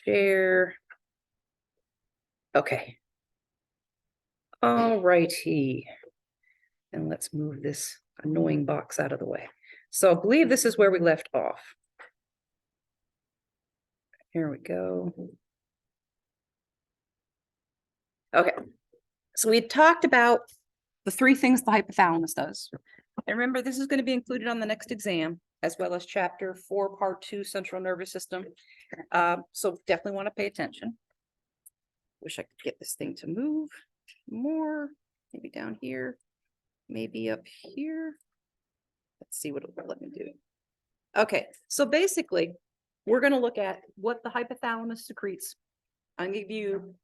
share. Okay. All righty. And let's move this annoying box out of the way. So I believe this is where we left off. Here we go. Okay. So we talked about the three things the hypothalamus does. And remember, this is going to be included on the next exam, as well as chapter 4, part 2, central nervous system. So definitely want to pay attention. Wish I could get this thing to move more, maybe down here, maybe up here. Let's see what it will let me do. Okay, so basically, we're going to look at what the hypothalamus secretes. I'll give you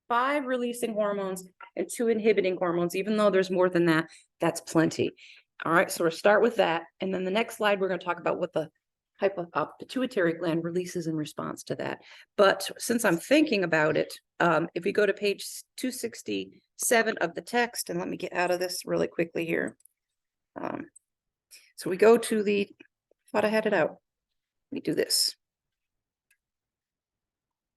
5 releasing hormones and 2 inhibiting hormones. Even though there's more than that, that's plenty. All right, so we'll start with that. And then the next slide, we're going to talk about what the pituitary gland releases in response to that. But since I'm thinking about it, if we go to page 267 of the text, and let me get out of this really quickly here. So we go to the, thought I had it out. Let me do this.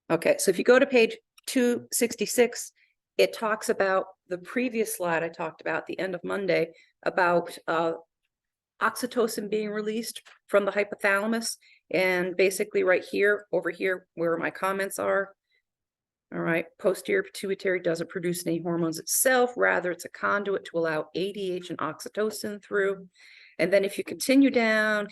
Okay, so if you go to page 266, it talks about the previous slide I talked about the end of Monday about oxytocin being released from the hypothalamus. And basically right here, over here, where my comments are. All right, posterior pituitary doesn't produce any hormones itself. Rather, it's a conduit to allow ADH and oxytocin through. And then if you continue down,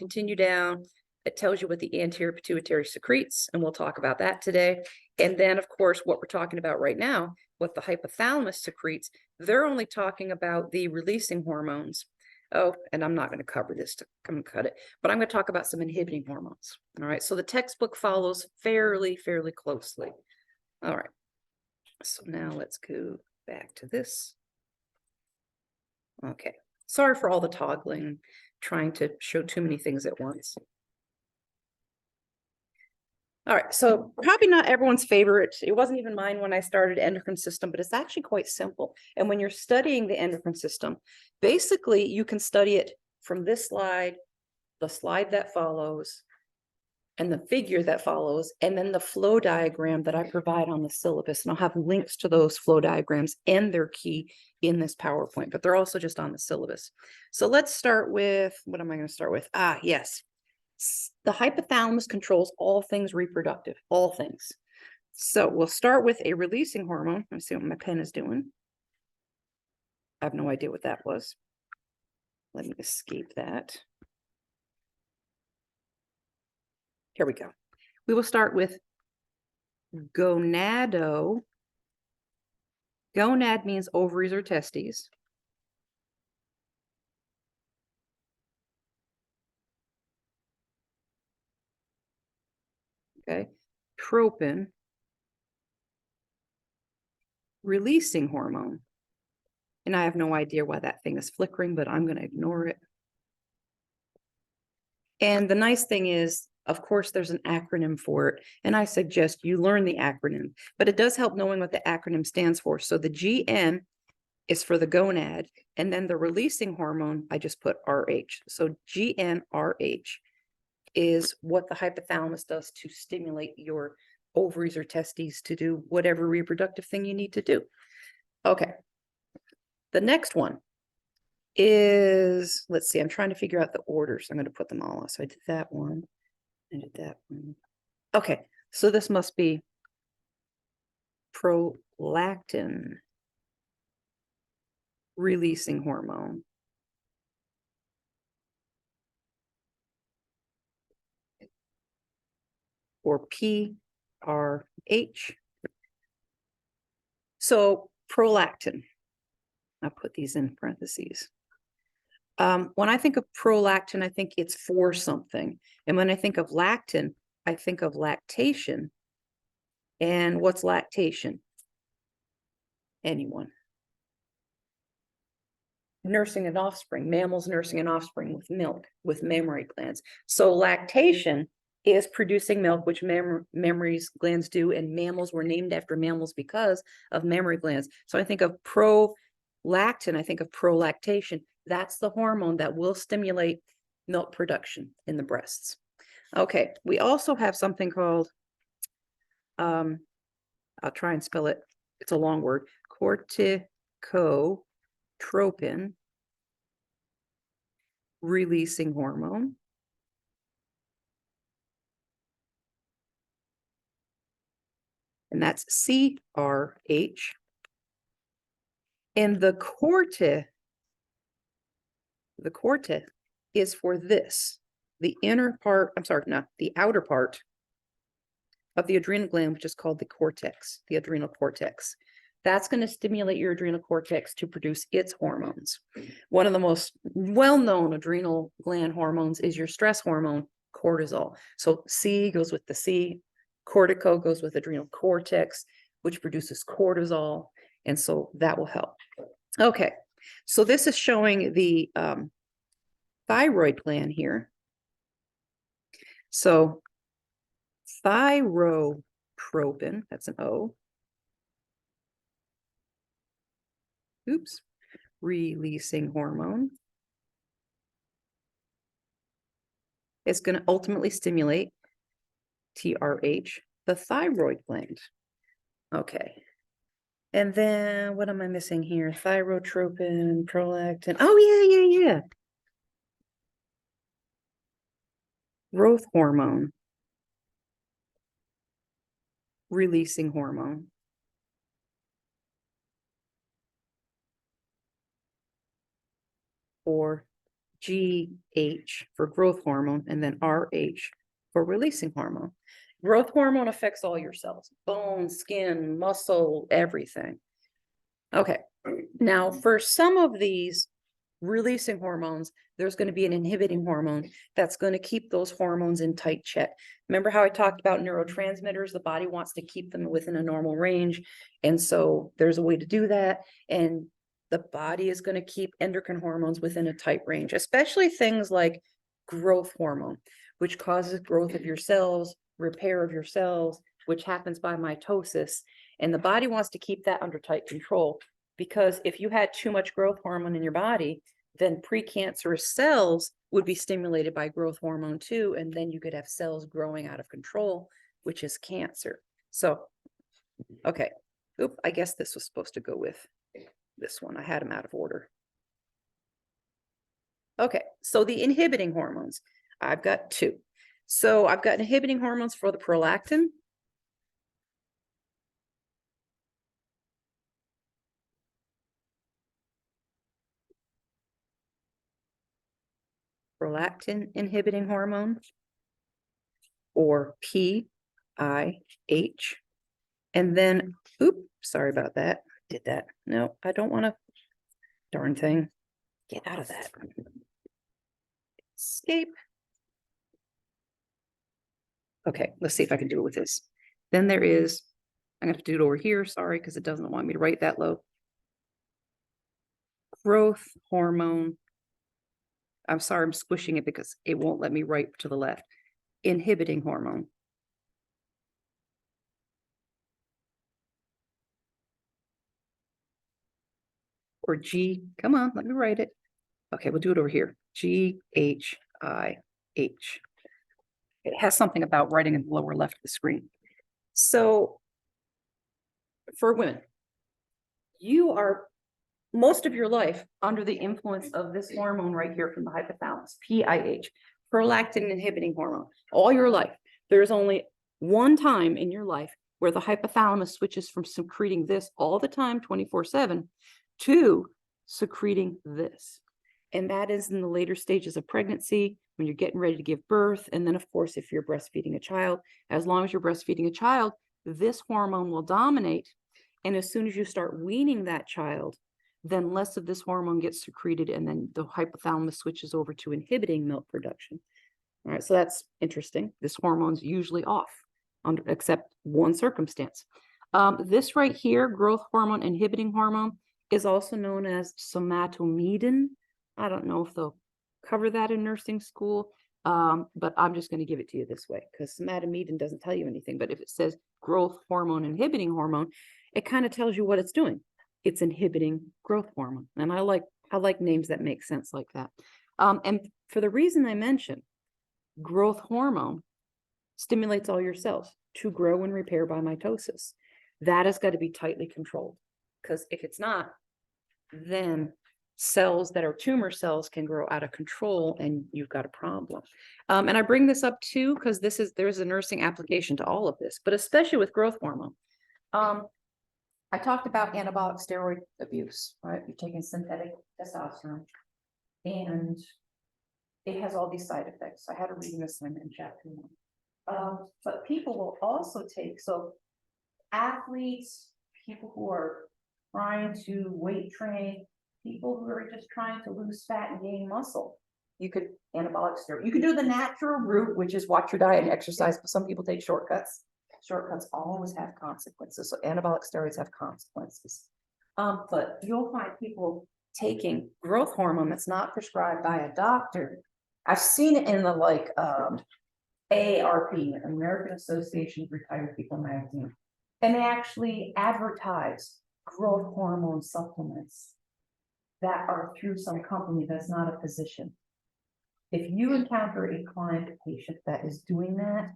it tells you what the anterior pituitary secretes, and we'll talk about that today. And then, of course, what we're talking about right now, what the hypothalamus secretes, they're only talking about the releasing hormones. Oh, and I'm not going to cover this to come and cut it, but I'm going to talk about some inhibiting hormones. All right, so the textbook follows fairly closely. All right, so now let's go back to this. Okay, sorry for all the toggling, trying to show too many things at once. All right, so probably not everyone's favorite. It wasn't even mine when I started endocrine system, but it's actually quite simple. And when you're studying the endocrine system, basically you can study it from this slide, the slide that follows, and the figure that follows, and then the flow diagram that I provide on the syllabus. And I'll have links to those flow diagrams and their key in this PowerPoint, but they're also just on the syllabus. So let's start with, what am I going to start with? Yes. The hypothalamus controls all things reproductive, all things. So we'll start with a releasing hormone. Let me see what my pen is doing. I have no idea what that was. Let me escape that. Here we go. We will start with gonado. Gonad means ovaries or testes. Okay. Tropin, releasing hormone. And I have no idea why that thing is flickering, but I'm going to ignore it. And the nice thing is, of course, there's an acronym for it, and I suggest you learn the acronym, but it does help knowing what the acronym stands for. So the GN is for the gonad, and then the releasing hormone, I just put RH. So GnRH is what the hypothalamus does to stimulate your ovaries or testes to do whatever reproductive thing you need to do. Okay. The next one is, let's see, I'm trying to figure out the order, so I'm going to put them all on. So I did that one. I did that one. Okay, so this must be prolactin releasing hormone. Or PRH. So prolactin. I'll put these in parentheses. When I think of prolactin, I think it's for something. And when I think of lactin, I think of lactation. And what's lactation? Anyone? Nursing an offspring, mammals nursing an offspring with milk, with mammary glands. So lactation is producing milk, which mammary glands do, and mammals were named after mammals because of mammary glands. So I think of prolactin, I think of prolactation. That's the hormone that will stimulate milk production in the breasts. Okay, we also have something called I'll try and spell it. It's a long word. Corticotropin releasing hormone. And that's CRH. And the corte is for this, the inner part, I'm sorry, not the outer part of the adrenal gland, which is called the cortex, the adrenal cortex. That's going to stimulate your adrenal cortex to produce its hormones. One of the most well-known adrenal gland hormones is your stress hormone, cortisol. So C goes with the C, cortico goes with adrenal cortex, which produces cortisol. And so that will help. Okay, so this is showing the thyroid gland here. So thyrotropin, that's an O. Oops, releasing hormone. It's going to ultimately stimulate TRH, the thyroid gland. Okay. And then what am I missing here? Thyrotropin, prolactin. Oh, yeah. Growth hormone. Releasing hormone. Or GH for growth hormone, and then RH for releasing hormone. Growth hormone affects all your cells, bone, skin, muscle, everything. Okay, now for some of these releasing hormones, there's going to be an inhibiting hormone that's going to keep those hormones in tight check. Remember how I talked about neurotransmitters? The body wants to keep them within a normal range. And so there's a way to do that. And the body is going to keep endocrine hormones within a tight range, especially things like growth hormone, which causes growth of your cells, repair of your cells, which happens by mitosis. And the body wants to keep that under tight control, because if you had too much growth hormone in your body, then precancerous cells would be stimulated by growth hormone too, and then you could have cells growing out of control, which is cancer. So, okay. Oop, I guess this was supposed to go with this one. I had them out of order. Okay, so the inhibiting hormones, I've got two. So I've got inhibiting hormones for the prolactin. Prolactin inhibiting hormone, or PIH. And then, oops, sorry about that. Did that. No, I don't want to. Darn thing. Get out of that. Escape. Okay, let's see if I can do it with this. Then there is, I'm going to have to do it over here. Sorry, because it doesn't want me to write that low. Growth hormone. I'm sorry, I'm squishing it because it won't let me write to the left. Inhibiting hormone. Or G, come on, let me write it. Okay, we'll do it over here. GHIH. It has something about writing in the lower left of the screen. So for women, you are most of your life under the influence of this hormone right here from the hypothalamus, PIH, prolactin inhibiting hormone, all your life. There's only one time in your life where the hypothalamus switches from secreting this all the time, 24/7, to secreting this. And that is in the later stages of pregnancy, when you're getting ready to give birth. And then, of course, if you're breastfeeding a child, as long as you're breastfeeding a child, this hormone will dominate. And as soon as you start weaning that child, then less of this hormone gets secreted, and then the hypothalamus switches over to inhibiting milk production. All right, so that's interesting. This hormone's usually off, except one circumstance. This right here, growth hormone inhibiting hormone, is also known as somatomedin. I don't know if they'll cover that in nursing school, but I'm just going to give it to you this way, because somatomedin doesn't tell you anything. But if it says growth hormone inhibiting hormone, it kind of tells you what it's doing. It's inhibiting growth hormone. And I like names that make sense like that. And for the reason I mentioned, growth hormone stimulates all your cells to grow and repair by mitosis. That has got to be tightly controlled, because if it's not, then cells that are tumor cells can grow out of control and you've got a problem. And I bring this up too, because there's a nursing application to all of this, but especially with growth hormone. I talked about anabolic steroid abuse, right? You're taking synthetic testosterone and it has all these side effects. I had a reading assignment in chapter 1. But people will also take, so athletes, people who are trying to weight train, people who are just trying to lose fat and gain muscle. You could anabolic steroid. You could do the natural route, which is watch your diet and exercise, but some people take shortcuts. Shortcuts always have consequences. So anabolic steroids have consequences. But you'll find people taking growth hormone that's not prescribed by a doctor. I've seen it in the AARP, American Association of Retired People magazine. And they actually advertise growth hormone supplements that are through some company that's not a physician. If you encounter a client or patient that is doing that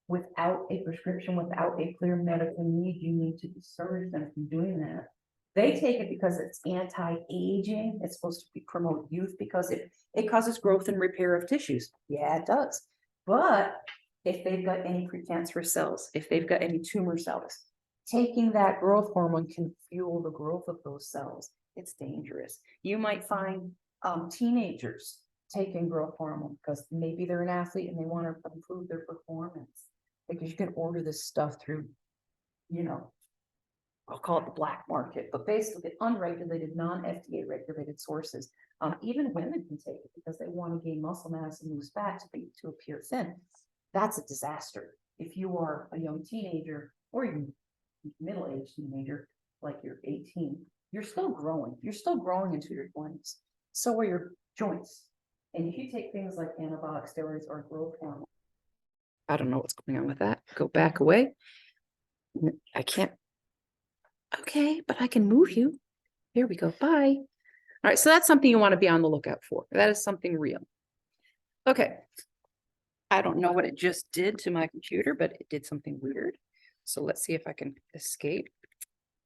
without a prescription, without a clear medical need, you need to discourage them from doing that. They take it because it's anti-aging. It's supposed to promote youth because it causes growth and repair of tissues. Yeah, it does. But if they've got any precancerous cells, if they've got any tumor cells, taking that growth hormone can fuel the growth of those cells. It's dangerous. You might find teenagers taking growth hormone because maybe they're an athlete and they want to improve their performance. Because you can order this stuff through, I'll call it the black market, but basically unregulated, non-FDA regulated sources. Even women can take it because they want to gain muscle mass and lose fat to appear thin. That's a disaster. If you are a young teenager or even middle-aged teenager, like you're 18, you're still growing. You're still growing into your 20s. So are your joints. And if you take things like anabolic steroids or growth hormone, I don't know what's going on with that. Go back away. I can't. Okay, but I can move you. Here we go. Bye. All right, so that's something you want to be on the lookout for. That is something real. Okay. I don't know what it just did to my computer, but it did something weird. So let's see if I can escape.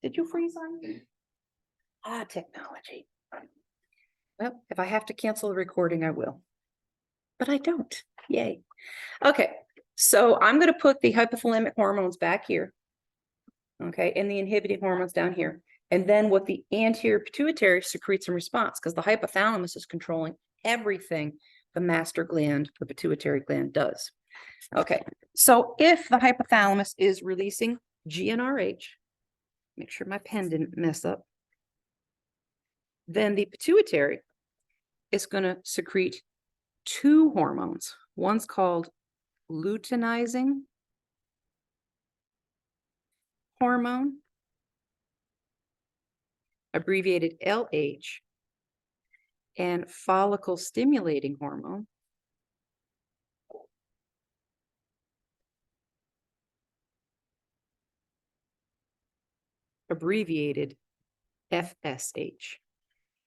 Did you freeze on me? Technology. Well, if I have to cancel the recording, I will. But I don't. Yay. Okay, so I'm going to put the hypothalamic hormones back here. Okay, and the inhibiting hormones down here. And then what the anterior pituitary secretes in response, because the hypothalamus is controlling everything the master gland, the pituitary gland, does. Okay, so if the hypothalamus is releasing GnRH, make sure my pen didn't mess up, then the pituitary is going to secrete two hormones. One's called luteinizing hormone, abbreviated LH, and follicle stimulating hormone, abbreviated FSH.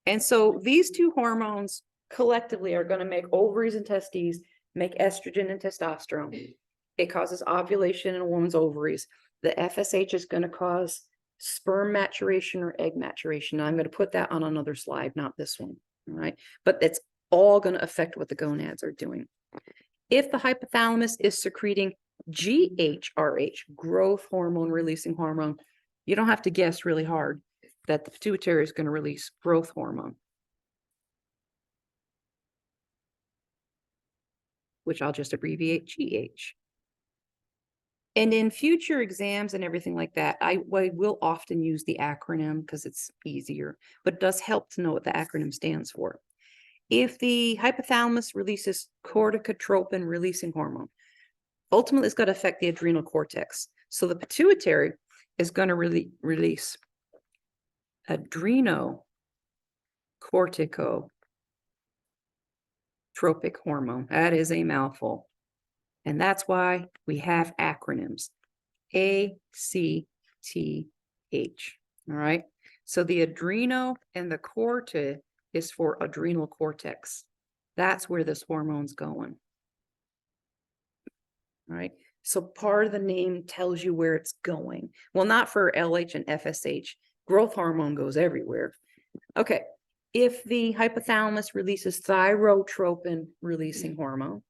And so these two hormones collectively are going to make ovaries and testes, make estrogen and testosterone. It causes ovulation in a woman's ovaries. The FSH is going to cause sperm maturation or egg maturation. Now, I'm going to put that on another slide, not this one. All right. But it's all going to affect what the gonads are doing. If the hypothalamus is secreting GHRH, growth hormone releasing hormone, you don't have to guess really hard that the pituitary is going to release growth hormone, which I'll just abbreviate GH. And in future exams and everything like that, I will often use the acronym because it's easier, but it does help to know what the acronym stands for. If the hypothalamus releases corticotropin releasing hormone, ultimately it's going to affect the adrenal cortex. So the pituitary is going to release adrenocorticotropic hormone. That is a mouthful. And that's why we have acronyms. ACTH. All right. So the adreno and the corti is for adrenal cortex. That's where this hormone's going. All right. So part of the name tells you where it's going. Well, not for LH and FSH. Growth hormone goes everywhere. Okay. If the hypothalamus releases thyrotropin releasing hormone,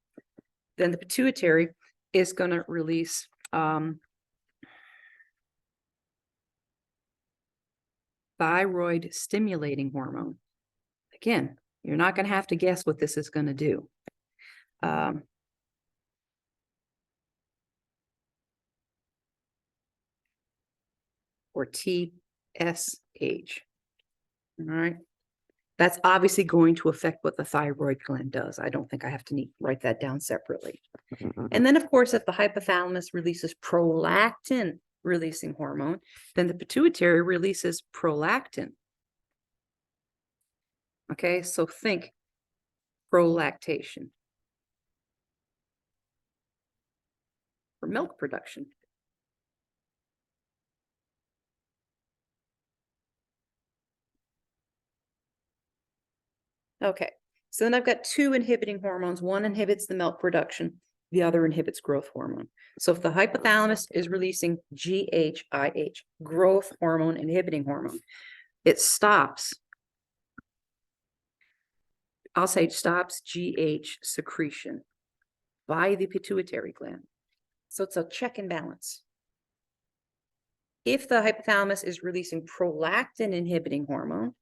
then the pituitary is going to release thyroid stimulating hormone. Again, you're not going to have to guess what this is going to do. Or TSH. All right. That's obviously going to affect what the thyroid gland does. I don't think I have to write that down separately. And then, of course, if the hypothalamus releases prolactin releasing hormone, then the pituitary releases prolactin. Okay, so think prolactation for milk production. Okay, so then I've got two inhibiting hormones. One inhibits the milk production, the other inhibits growth hormone. So if the hypothalamus is releasing GHIH, growth hormone inhibiting hormone, it stops, I'll say stops GH secretion by the pituitary gland. So it's a check and balance. If the hypothalamus is releasing prolactin inhibiting hormone,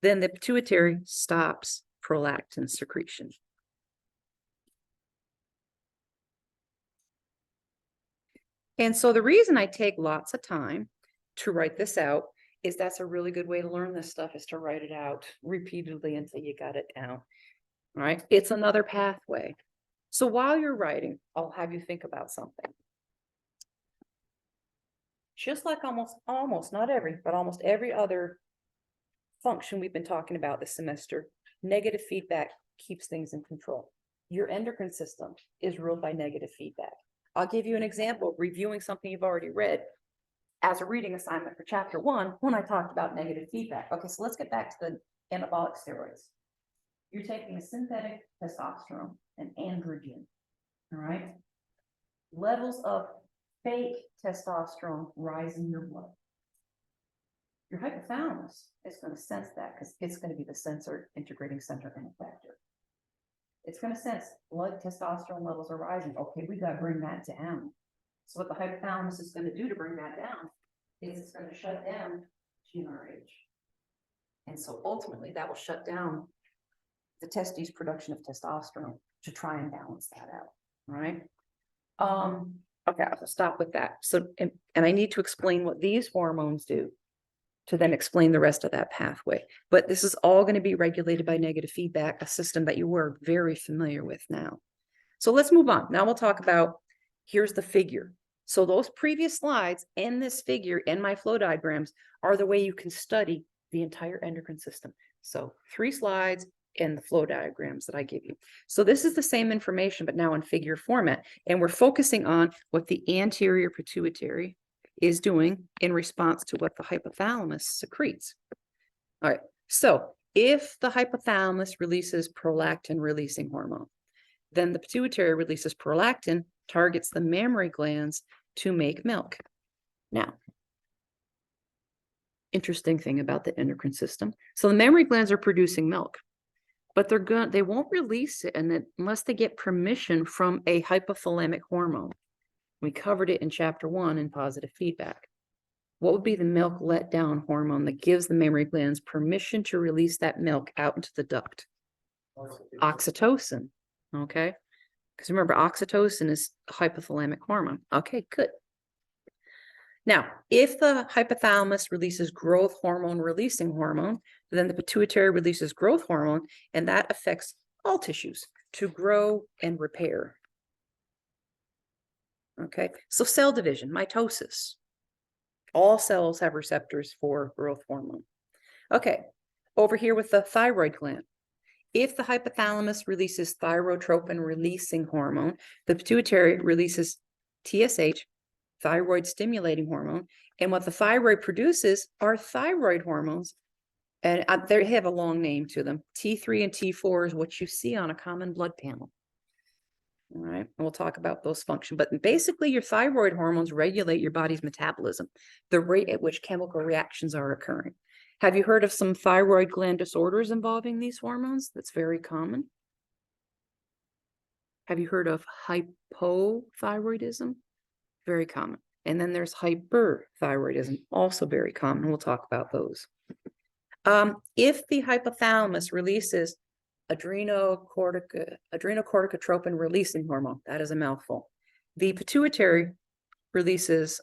then the pituitary stops prolactin secretion. And so the reason I take lots of time to write this out is that's a really good way to learn this stuff, is to write it out repeatedly until you got it down. All right, it's another pathway. So while you're writing, I'll have you think about something. Just like almost not every, but almost every other function we've been talking about this semester, negative feedback keeps things in control. Your endocrine system is ruled by negative feedback. I'll give you an example of reviewing something you've already read as a reading assignment for chapter 1 when I talked about negative feedback. Okay, so let's get back to the anabolic steroids. You're taking a synthetic testosterone, an androgen, all right? Levels of fake testosterone rise in your blood. Your hypothalamus is going to sense that because it's going to be the sensor integrating center and effector. It's going to sense blood testosterone levels are rising. Okay, we got to bring that down. So what the hypothalamus is going to do to bring that down is it's going to shut down GnRH. And so ultimately that will shut down the testes production of testosterone to try and balance that out, right? Okay, I'll stop with that. So, and I need to explain what these hormones do to then explain the rest of that pathway. But this is all going to be regulated by negative feedback, a system that you were very familiar with now. So let's move on. Now we'll talk about, here's the figure. So those previous slides and this figure and my flow diagrams are the way you can study the entire endocrine system. So 3 slides and the flow diagrams that I give you. So this is the same information, but now in figure format. And we're focusing on what the anterior pituitary is doing in response to what the hypothalamus secretes. All right, so if the hypothalamus releases prolactin releasing hormone, then the pituitary releases prolactin, targets the mammary glands to make milk. Now, interesting thing about the endocrine system. So the mammary glands are producing milk, but they won't release it unless they get permission from a hypothalamic hormone. We covered it in chapter 1 in positive feedback. What would be the milk letdown hormone that gives the mammary glands permission to release that milk out into the duct? Oxytocin. Okay. Because remember, oxytocin is a hypothalamic hormone. Okay, good. Now, if the hypothalamus releases growth hormone releasing hormone, then the pituitary releases growth hormone, and that affects all tissues to grow and repair. Okay, so cell division, mitosis. All cells have receptors for growth hormone. Okay, over here with the thyroid gland. If the hypothalamus releases thyrotropin releasing hormone, the pituitary releases TSH, thyroid stimulating hormone. And what the thyroid produces are thyroid hormones. And they have a long name to them. T3 and T4 is what you see on a common blood panel. All right, and we'll talk about those functions. But basically, your thyroid hormones regulate your body's metabolism, the rate at which chemical reactions are occurring. Have you heard of some thyroid gland disorders involving these hormones? That's very common. Have you heard of hypothyroidism? Very common. And then there's hyperthyroidism, also very common. We'll talk about those. If the hypothalamus releases adrenocorticotropin releasing hormone, that is a mouthful. The pituitary releases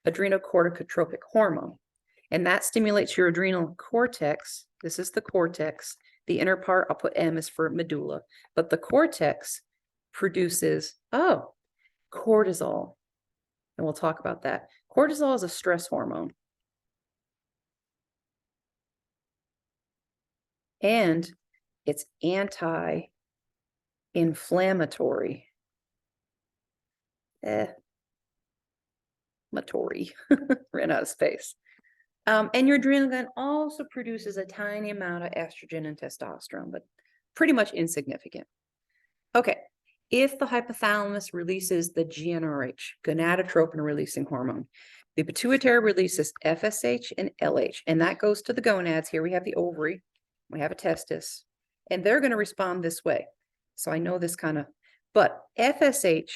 adrenocorticotropic hormone, and that stimulates your adrenal cortex. This is the cortex. The inner part, I'll put M, is for medulla, but the cortex produces, cortisol. And we'll talk about that. Cortisol is a stress hormone. And it's anti-inflammatory. Ran out of space. And your adrenal gland also produces a tiny amount of estrogen and testosterone, but pretty much insignificant. Okay, if the hypothalamus releases the GnRH, gonadotropin releasing hormone, the pituitary releases FSH and LH, and that goes to the gonads. Here we have the ovary, we have a testis, and they're going to respond this way. So I know this kind of, but FSH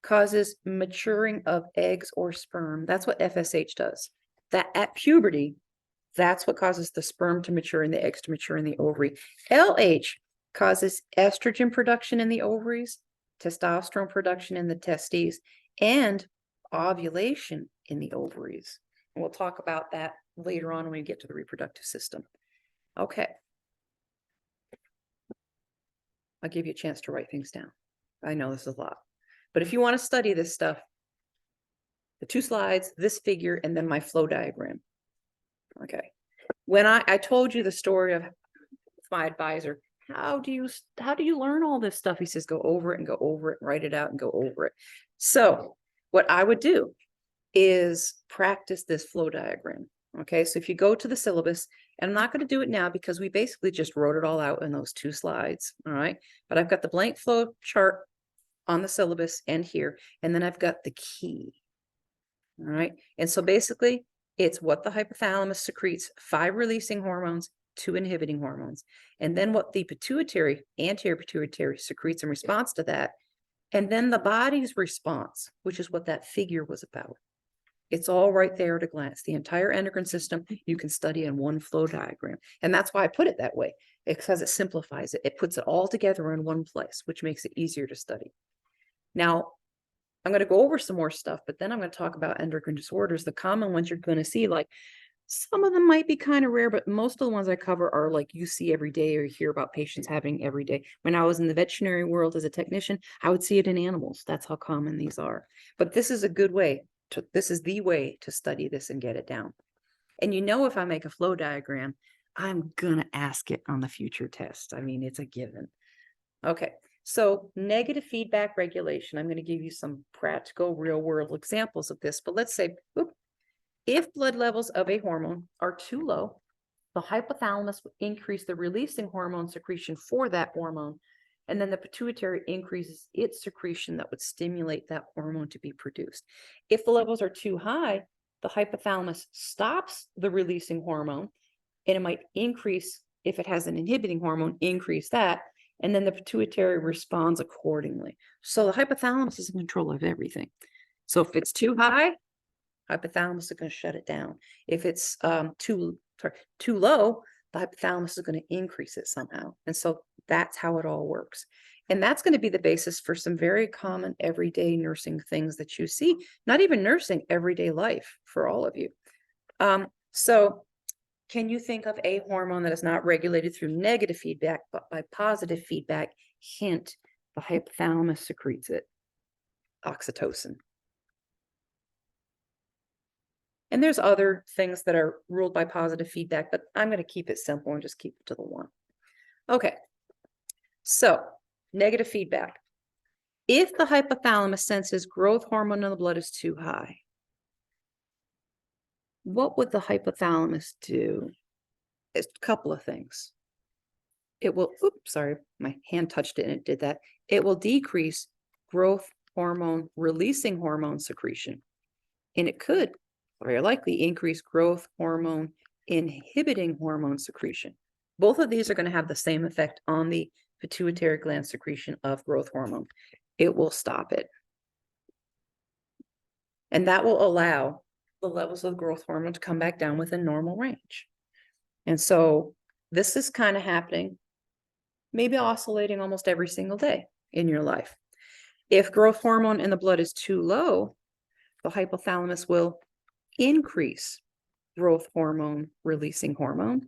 causes maturing of eggs or sperm. That's what FSH does. That at puberty, that's what causes the sperm to mature and the eggs to mature in the ovary. LH causes estrogen production in the ovaries, testosterone production in the testes, and ovulation in the ovaries. And we'll talk about that later on when we get to the reproductive system. Okay. I'll give you a chance to write things down. I know this is a lot, but if you want to study this stuff, the 2 slides, this figure, and then my flow diagram. Okay. When I told you the story of my advisor, how do you learn all this stuff? He says, go over it and go over it, write it out and go over it. So what I would do is practice this flow diagram. Okay. So if you go to the syllabus, and I'm not going to do it now because we basically just wrote it all out in those 2 slides. All right. But I've got the blank flow chart on the syllabus and here, and then I've got the key. All right. And so basically it's what the hypothalamus secretes, 5 releasing hormones, 2 inhibiting hormones, and then what the pituitary, anterior pituitary secretes in response to that. And then the body's response, which is what that figure was about. It's all right there at a glance. The entire endocrine system you can study in one flow diagram. And that's why I put it that way, because it simplifies it. It puts it all together in one place, which makes it easier to study. Now, I'm going to go over some more stuff, but then I'm going to talk about endocrine disorders. The common ones you're going to see, like some of them might be kind of rare, but most of the ones I cover are like you see every day or you hear about patients having every day. When I was in the veterinary world as a technician, I would see it in animals. That's how common these are. But this is a good way to, this is the way to study this and get it down. And you know, if I make a flow diagram, I'm going to ask it on the future test. I mean, it's a given. Okay. So negative feedback regulation, I'm going to give you some practical real world examples of this, but let's say, if blood levels of a hormone are too low, the hypothalamus will increase the releasing hormone secretion for that hormone, and then the pituitary increases its secretion that would stimulate that hormone to be produced. If the levels are too high, the hypothalamus stops the releasing hormone, and it might increase, if it has an inhibiting hormone, increase that, and then the pituitary responds accordingly. So the hypothalamus is in control of everything. So if it's too high, hypothalamus is going to shut it down. If it's too low, the hypothalamus is going to increase it somehow. And so that's how it all works. And that's going to be the basis for some very common everyday nursing things that you see, not even nursing, everyday life for all of you. So can you think of a hormone that is not regulated through negative feedback, but by positive feedback? Hint, the hypothalamus secretes it, oxytocin. And there's other things that are ruled by positive feedback, but I'm going to keep it simple and just keep it to the one. Okay. So negative feedback. If the hypothalamus senses growth hormone in the blood is too high, what would the hypothalamus do? It's a couple of things. it will, oops, sorry, my hand touched it and it did that. It will decrease growth hormone releasing hormone secretion. And it could very likely increase growth hormone inhibiting hormone secretion. Both of these are going to have the same effect on the pituitary gland secretion of growth hormone. It will stop it. And that will allow the levels of growth hormone to come back down within normal range. And so this is kind of happening, maybe oscillating almost every single day in your life. If growth hormone in the blood is too low, the hypothalamus will increase growth hormone releasing hormone,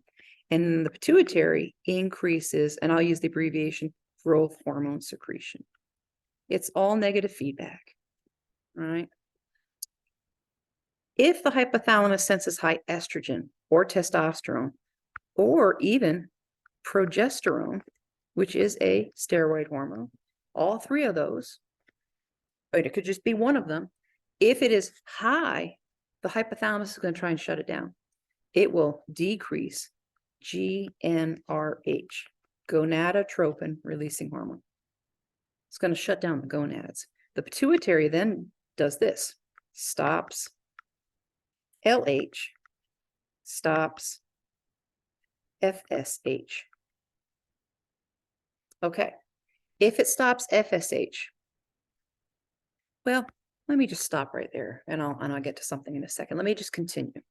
and the pituitary increases, and I'll use the abbreviation, growth hormone secretion. It's all negative feedback, all right? If the hypothalamus senses high estrogen or testosterone, or even progesterone, which is a steroid hormone, all three of those, but it could just be one of them. If it is high, the hypothalamus is going to try and shut it down. It will decrease GnRH, gonadotropin releasing hormone. It's going to shut down the gonads. The pituitary then does this, stops LH, stops FSH. Okay, if it stops FSH, well, let me just stop right there and I'll get to something in a second. Let me just continue.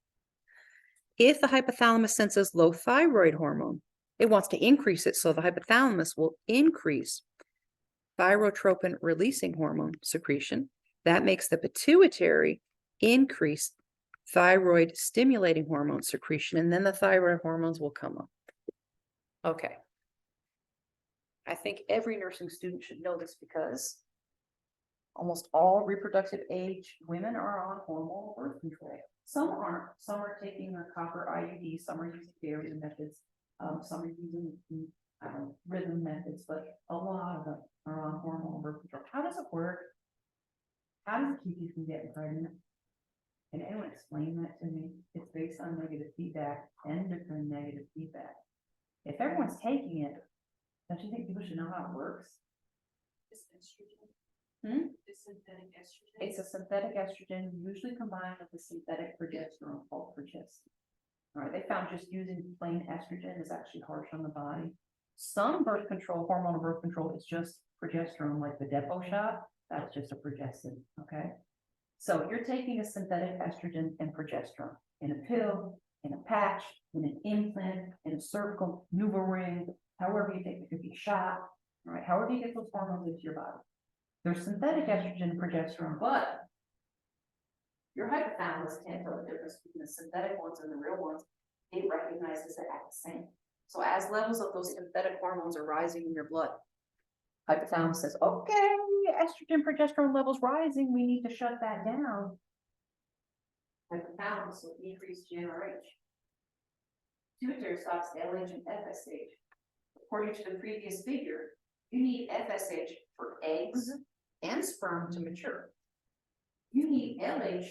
If the hypothalamus senses low thyroid hormone, it wants to increase it, so the hypothalamus will increase thyrotropin releasing hormone secretion. That makes the pituitary increase thyroid stimulating hormone secretion, and then the thyroid hormones will come up. Okay. I think every nursing student should know this because almost all reproductive age women are on hormonal birth control. Some aren't. Some are taking a copper IUD. Some are using various methods. Some are using rhythm methods, but a lot of them are on hormonal birth control. How does it work? How does it keep you from getting pregnant? Can anyone explain that to me? It's based on negative feedback, endocrine negative feedback. If everyone's taking it, don't you think people should know how it works? It's estrogen. It's synthetic estrogen. It's a synthetic estrogen, usually combined with a synthetic progesterone called progestin. All right, they found just using plain estrogen is actually harsh on the body. Some birth control, hormonal birth control, is just progesterone, like the depot shot. That's just a progestin. Okay. So you're taking a synthetic estrogen and progesterone in a pill, in a patch, in an implant, in a cervical NuvaRing, however you take it, could be shot. All right, however you get those hormones into your body. There's synthetic estrogen and progesterone, but your hypothalamus can't tell the difference between the synthetic ones and the real ones. It recognizes it as the same. So as levels of those synthetic hormones are rising in your blood, hypothalamus says, okay, estrogen, progesterone levels rising, we need to shut that down. Hypothalamus will increase GnRH. Pituitary stops LH and FSH. According to the previous figure, you need FSH for eggs and sperm to mature. You need LH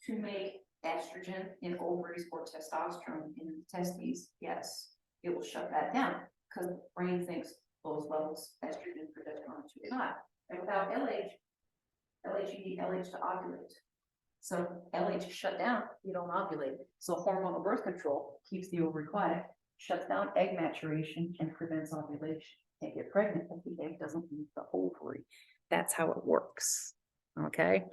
to make estrogen in ovaries or testosterone in the testes. Yes, it will shut that down because the brain thinks those levels, estrogen, progesterone, are too high. And without LH, you need LH to ovulate. So LH is shut down, you don't ovulate. So hormonal birth control keeps the ovary quiet, shuts down egg maturation, and prevents ovulation. Can't get pregnant if the egg doesn't leave the ovary. That's how it works. Okay.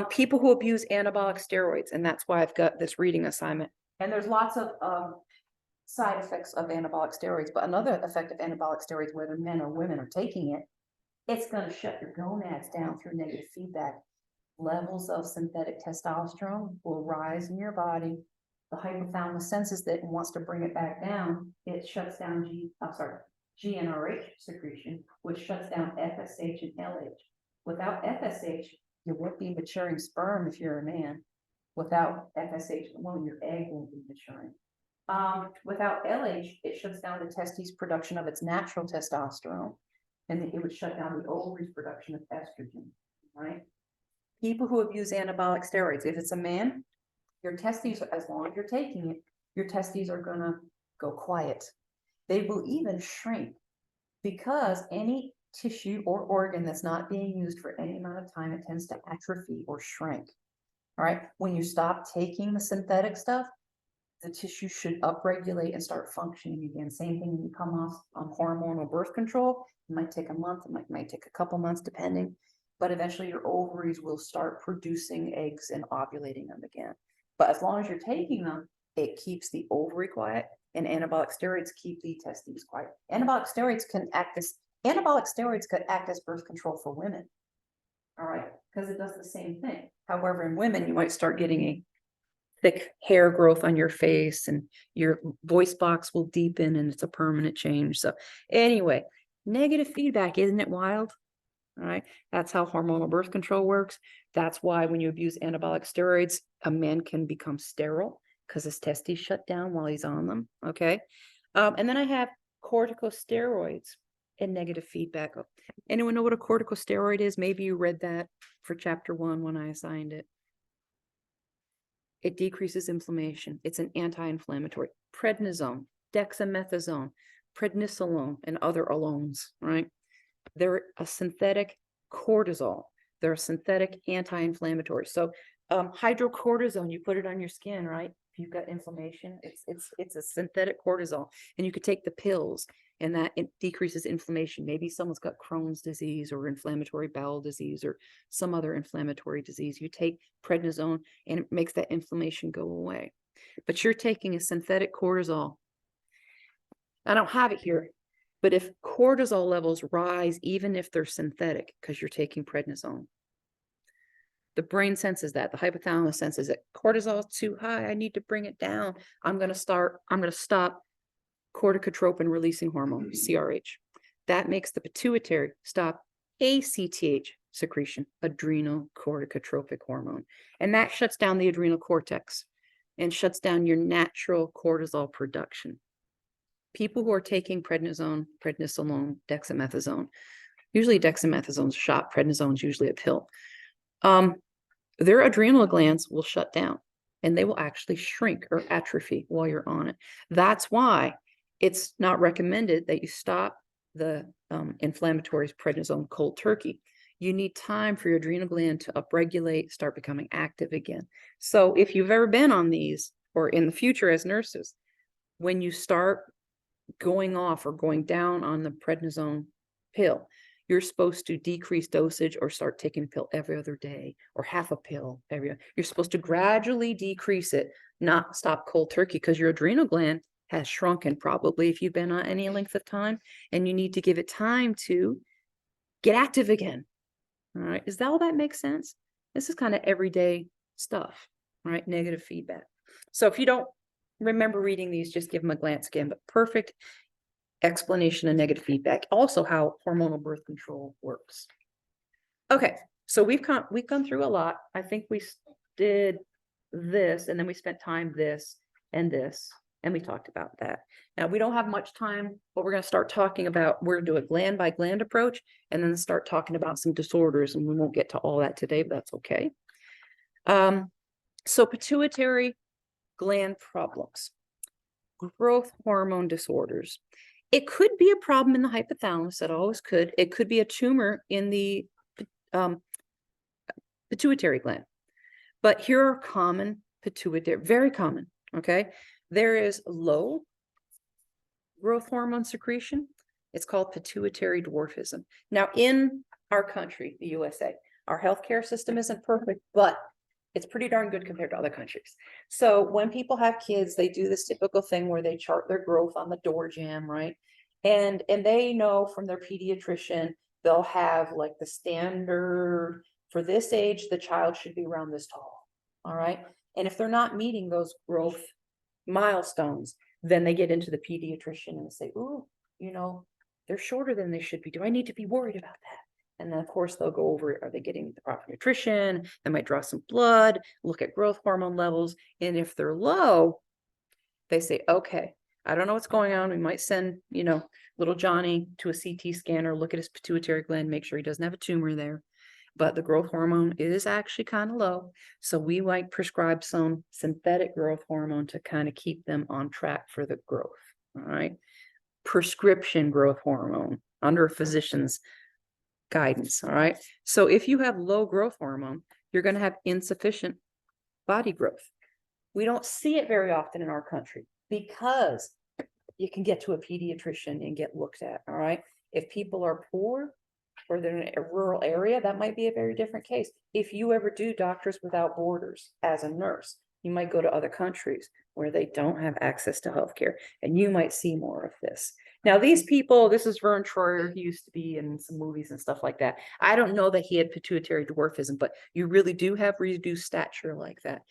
People who abuse anabolic steroids, and that's why I've got this reading assignment. And there's lots of side effects of anabolic steroids, but another effect of anabolic steroids, whether men or women are taking it, it's going to shut your gonads down through negative feedback. Levels of synthetic testosterone will rise in your body. The hypothalamus senses that and wants to bring it back down. It shuts down GnRH secretion, which shuts down FSH and LH. Without FSH, you won't be maturing sperm if you're a man. Without FSH, well, your egg won't be maturing. Without LH, it shuts down the testes production of its natural testosterone, and then it would shut down the ovaries production of estrogen, right? People who abuse anabolic steroids, if it's a man, your testes, as long as you're taking it, your testes are gonna go quiet. They will even shrink because any tissue or organ that's not being used for any amount of time, it tends to atrophy or shrink. All right. When you stop taking the synthetic stuff, the tissue should upregulate and start functioning again. Same thing when you come off hormonal birth control. It might take a month, it might take a couple months, depending. But eventually your ovaries will start producing eggs and ovulating them again. But as long as you're taking them, it keeps the ovary quiet, and anabolic steroids keep the testes quiet. Anabolic steroids could act as birth control for women. All right, because it does the same thing. However, in women, you might start getting a thick hair growth on your face, and your voice box will deepen, and it's a permanent change. So anyway, negative feedback, isn't it wild? All right, that's how hormonal birth control works. That's why when you abuse anabolic steroids, a man can become sterile because his testes shut down while he's on them. Okay. And then I have corticosteroids and negative feedback. Anyone know what a corticosteroid is? Maybe you read that for chapter 1 when I assigned it. It decreases inflammation. It's an anti-inflammatory. Prednisone, dexamethasone, prednisolone, and other alones, right? They're a synthetic cortisol. They're a synthetic anti-inflammatory. So hydrocortisone, you put it on your skin, right? If you've got inflammation, it's a synthetic cortisol, and you could take the pills, and that it decreases inflammation. Maybe someone's got Crohn's disease or inflammatory bowel disease or some other inflammatory disease. You take prednisone and it makes that inflammation go away. But you're taking a synthetic cortisol. I don't have it here, but if cortisol levels rise, even if they're synthetic, because you're taking prednisone, the brain senses that, the hypothalamus senses that cortisol is too high. I need to bring it down. I'm going to stop corticotropin releasing hormone, CRH. That makes the pituitary stop ACTH secretion, adrenal corticotropic hormone. And that shuts down the adrenal cortex and shuts down your natural cortisol production. People who are taking prednisone, prednisolone, dexamethasone, usually dexamethasone's a shot, prednisone's usually a pill. Their adrenal glands will shut down and they will actually shrink or atrophy while you're on it. That's why it's not recommended that you stop the inflammatories, prednisone, cold turkey. You need time for your adrenal gland to upregulate, start becoming active again. So if you've ever been on these, or in the future as nurses, when you start going off or going down on the prednisone pill, you're supposed to decrease dosage or start taking a pill every other day or half a pill every other. You're supposed to gradually decrease it, not stop cold turkey, because your adrenal gland has shrunken probably if you've been on any length of time, and you need to give it time to get active again. All right. Is that all that makes sense? This is kind of everyday stuff, right? Negative feedback. So if you don't remember reading these, just give them a glance again, but perfect explanation of negative feedback. Also how hormonal birth control works. Okay, so we've gone through a lot. I think we did this, and then we spent time this, and we talked about that. Now we don't have much time, but we're going to start talking about, we're going to do a gland by gland approach, and then start talking about some disorders, and we won't get to all that today, but that's okay. So pituitary gland problems, growth hormone disorders. It could be a problem in the hypothalamus. It always could. It could be a tumor in the pituitary gland. But here are common pituitary, very common, okay? There is low growth hormone secretion. It's called pituitary dwarfism. Now, in our country, the USA, our healthcare system isn't perfect, but it's pretty darn good compared to other countries. So when people have kids, they do this typical thing where they chart their growth on the door jamb, right? And they know from their pediatrician, they'll have like the standard for this age, the child should be around this tall. All right. And if they're not meeting those growth milestones, then they get into the pediatrician and say, ooh, they're shorter than they should be. Do I need to be worried about that? And then, of course, they'll go over, are they getting the proper nutrition? They might draw some blood, look at growth hormone levels. And if they're low, they say, okay, I don't know what's going on. We might send, little Johnny to a CT scanner, look at his pituitary gland, make sure he doesn't have a tumor there. But the growth hormone is actually kind of low. So we might prescribe some synthetic growth hormone to kind of keep them on track for the growth. All right. prescription growth hormone under a physician's guidance. All right. So if you have low growth hormone, you're going to have insufficient body growth. We don't see it very often in our country because you can get to a pediatrician and get looked at. All right. If people are poor or they're in a rural area, that might be a very different case. If you ever do Doctors Without Borders as a nurse, you might go to other countries where they don't have access to healthcare, and you might see more of this. Now, these people, this is Vern Troyer, he used to be in some movies and stuff like that. I don't know that he had pituitary dwarfism, but you really do have reduced stature like that.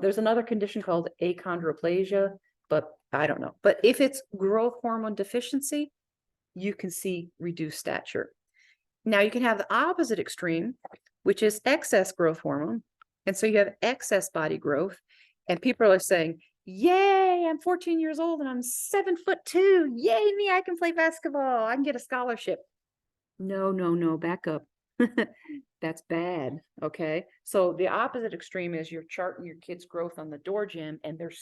There's another condition called achondroplasia, but I don't know. But if it's growth hormone deficiency, you can see reduced stature. Now you can have the opposite extreme, which is excess growth hormone. And so you have excess body growth, and people are saying, yay, I'm 14 years old and I'm 7'2". Yay me, I can play basketball. I can get a scholarship. No, back up. That's bad. Okay. So the opposite extreme is you're charting your kids' growth on the door gym, and they're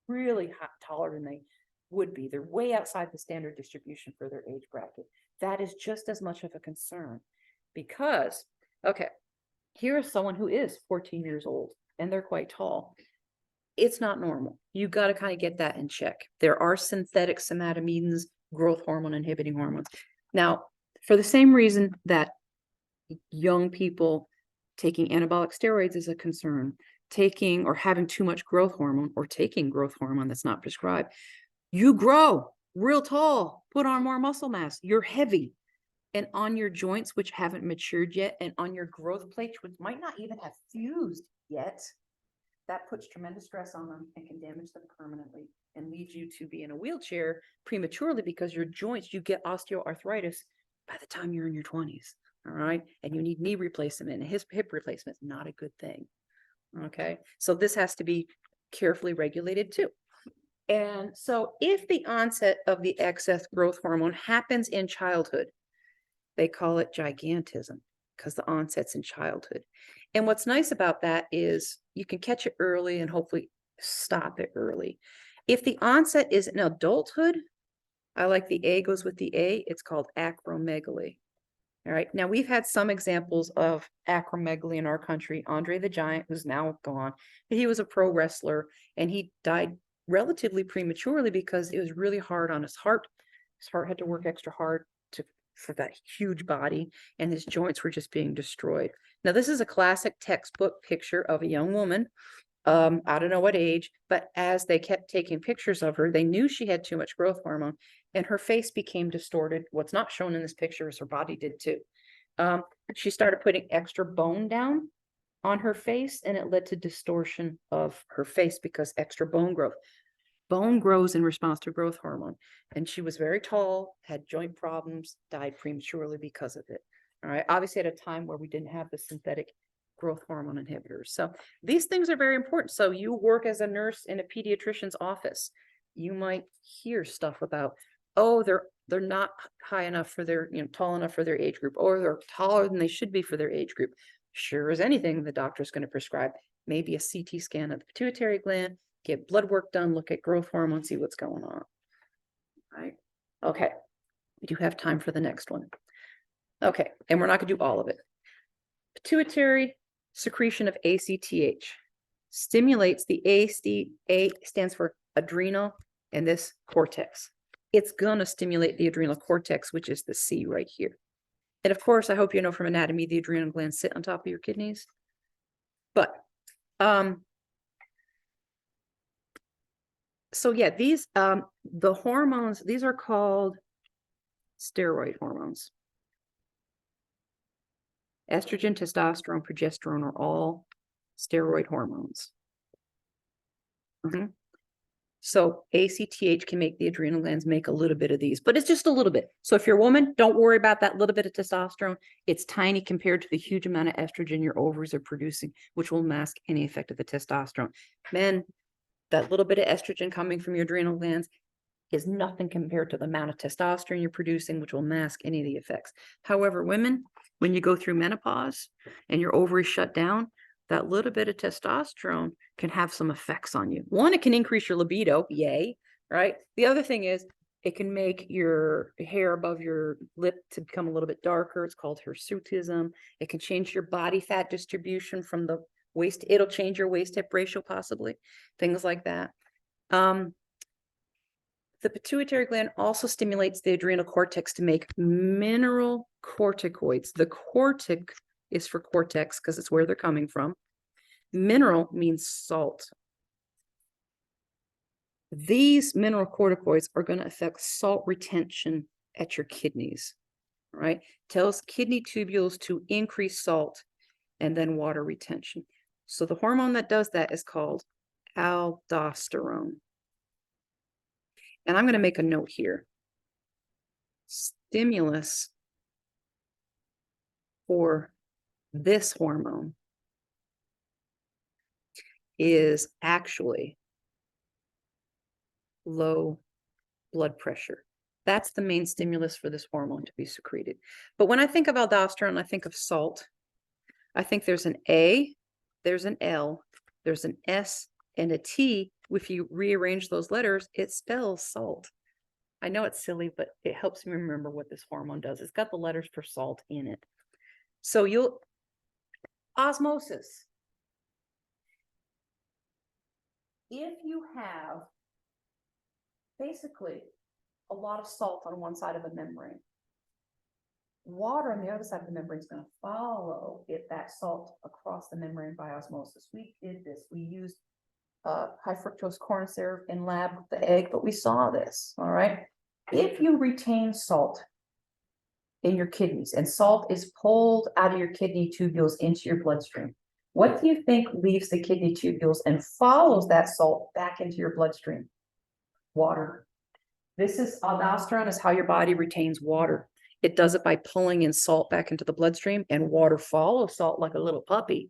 really taller than they would be. They're way outside the standard distribution for their age bracket. That is just as much of a concern because, okay, here is someone who is 14 years old and they're quite tall. It's not normal. You got to kind of get that in check. There are synthetic somatomedins, growth hormone inhibiting hormones. Now, for the same reason that young people taking anabolic steroids is a concern, taking or having too much growth hormone or taking growth hormone that's not prescribed, you grow real tall, put on more muscle mass, you're heavy. And on your joints, which haven't matured yet, and on your growth plates, which might not even have fused yet, that puts tremendous stress on them and can damage them permanently and lead you to be in a wheelchair prematurely because your joints, you get osteoarthritis by the time you're in your 20s. All right. And you need knee replacement and hip replacement. Not a good thing. Okay. So this has to be carefully regulated too. And so if the onset of the excess growth hormone happens in childhood, they call it gigantism because the onset's in childhood. And what's nice about that is you can catch it early and hopefully stop it early. If the onset is in adulthood, I like the A goes with the A, it's called acromegaly. All right. Now we've had some examples of acromegaly in our country. Andre the Giant, who's now gone, he was a pro wrestler and he died relatively prematurely because it was really hard on his heart. His heart had to work extra hard for that huge body, and his joints were just being destroyed. Now, this is a classic textbook picture of a young woman. I don't know what age, but as they kept taking pictures of her, they knew she had too much growth hormone, and her face became distorted. What's not shown in this picture is her body did too. She started putting extra bone down on her face, and it led to distortion of her face because extra bone growth. Bone grows in response to growth hormone. And she was very tall, had joint problems, died prematurely because of it. All right. Obviously, at a time where we didn't have the synthetic growth hormone inhibitors. So these things are very important. So you work as a nurse in a pediatrician's office. You might hear stuff about, oh, they're not high enough for their, tall enough for their age group, or they're taller than they should be for their age group. Sure as anything, the doctor's going to prescribe maybe a CT scan of the pituitary gland, get blood work done, look at growth hormone, see what's going on. Right? Okay. We do have time for the next one. Okay. And we're not going to do all of it. Pituitary secretion of ACTH stimulates the A stands for adrenal and this cortex. It's going to stimulate the adrenal cortex, which is the C right here. And of course, I hope you know from anatomy, the adrenal glands sit on top of your kidneys. But, so yeah, these, the hormones, these are called steroid hormones. Estrogen, testosterone, progesterone are all steroid hormones. So ACTH can make the adrenal glands make a little bit of these, but it's just a little bit. So if you're a woman, don't worry about that little bit of testosterone. It's tiny compared to the huge amount of estrogen your ovaries are producing, which will mask any effect of the testosterone. Men, that little bit of estrogen coming from your adrenal glands is nothing compared to the amount of testosterone you're producing, which will mask any of the effects. However, women, when you go through menopause and your ovaries shut down, that little bit of testosterone can have some effects on you. One, it can increase your libido, yay, right? The other thing is It can make your hair above your lip to become a little bit darker. It's called hirsutism. It can change your body fat distribution from the waist. It'll change your waist hip ratio, possibly, things like that. The pituitary gland also stimulates the adrenal cortex to make mineral corticoids. The cortic is for cortex because it's where they're coming from. Mineral means salt. These mineral corticoids are going to affect salt retention at your kidneys, right? Tells kidney tubules to increase salt and then water retention. So the hormone that does that is called aldosterone. And I'm going to make a note here. Stimulus for this hormone is actually low blood pressure. That's the main stimulus for this hormone to be secreted. But when I think of aldosterone, I think of salt. I think there's an A, there's an L, there's an S, and a T. If you rearrange those letters, it spells salt. I know it's silly, but it helps me remember what this hormone does. It's got the letters for salt in it. So osmosis. If you have basically a lot of salt on one side of a membrane, water on the other side of the membrane is going to follow that salt across the membrane by osmosis. We did this. We used high fructose corn syrup in lab with the egg, but we saw this, all right? If you retain salt in your kidneys and salt is pulled out of your kidney tubules into your bloodstream, what do you think leaves the kidney tubules and follows that salt back into your bloodstream? Water. This is aldosterone is how your body retains water. It does it by pulling in salt back into the bloodstream, and water follows salt like a little puppy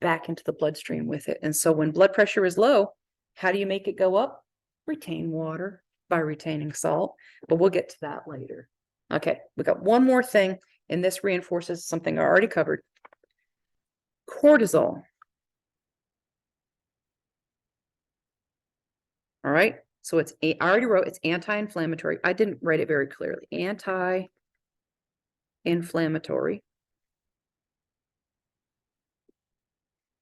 back into the bloodstream with it. And so when blood pressure is low, how do you make it go up? Retain water by retaining salt, but we'll get to that later. Okay, we got one more thing, and this reinforces something I already covered. Cortisol. All right, so I already wrote it's anti-inflammatory. I didn't write it very clearly. Anti-inflammatory.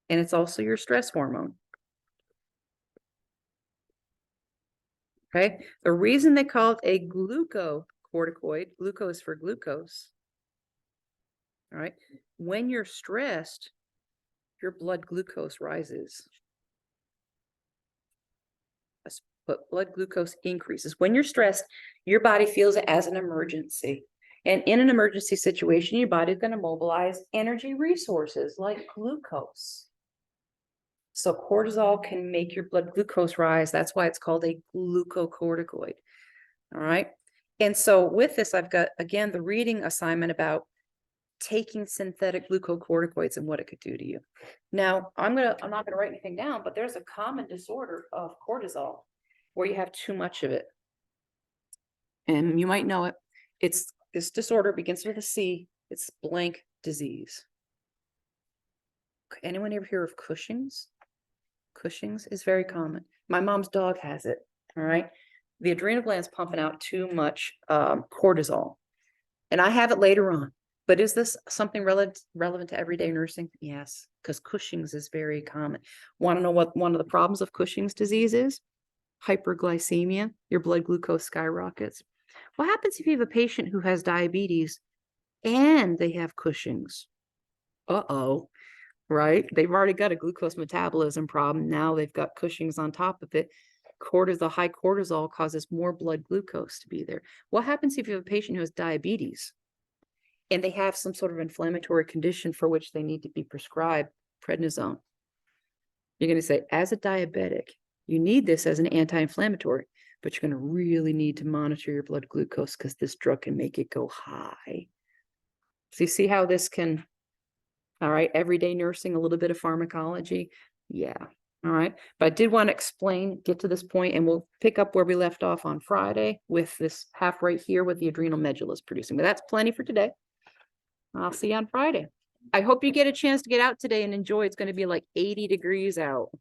And it's also your stress hormone. Okay, the reason they call it a glucocorticoid, gluco is for glucose. All right, when you're stressed, your blood glucose rises. But blood glucose increases. When you're stressed, your body feels it as an emergency. And in an emergency situation, your body is going to mobilize energy resources like glucose. So cortisol can make your blood glucose rise. That's why it's called a glucocorticoid. All right. And so with this, I've got, again, the reading assignment about taking synthetic glucocorticoids and what it could do to you. Now, I'm not going to write anything down, but there's a common disorder of cortisol where you have too much of it. And you might know it. This disorder begins with a C. It's blank disease. Anyone ever hear of Cushing's? Cushing's is very common. My mom's dog has it. All right. The adrenal gland's pumping out too much cortisol. And I have it later on. But is this something relevant to everyday nursing? Yes, because Cushing's is very common. Want to know what one of the problems of Cushing's disease is? Hyperglycemia. Your blood glucose skyrockets. What happens if you have a patient who has diabetes and they have Cushing's? Uh-oh. Right? They've already got a glucose metabolism problem. Now they've got Cushing's on top of it. High cortisol causes more blood glucose to be there. What happens if you have a patient who has diabetes and they have some sort of inflammatory condition for which they need to be prescribed prednisone? You're going to say, as a diabetic, you need this as an anti-inflammatory, but you're going to really need to monitor your blood glucose because this drug can make it go high. So you see how this can... All right, everyday nursing, a little bit of pharmacology. Yeah, all right. But I did want to get to this point, and we'll pick up where we left off on Friday with this half right here with the adrenal medulla producing. But that's plenty for today. I'll see you on Friday. I hope you get a chance to get out today and enjoy. It's going to be like 80 degrees out.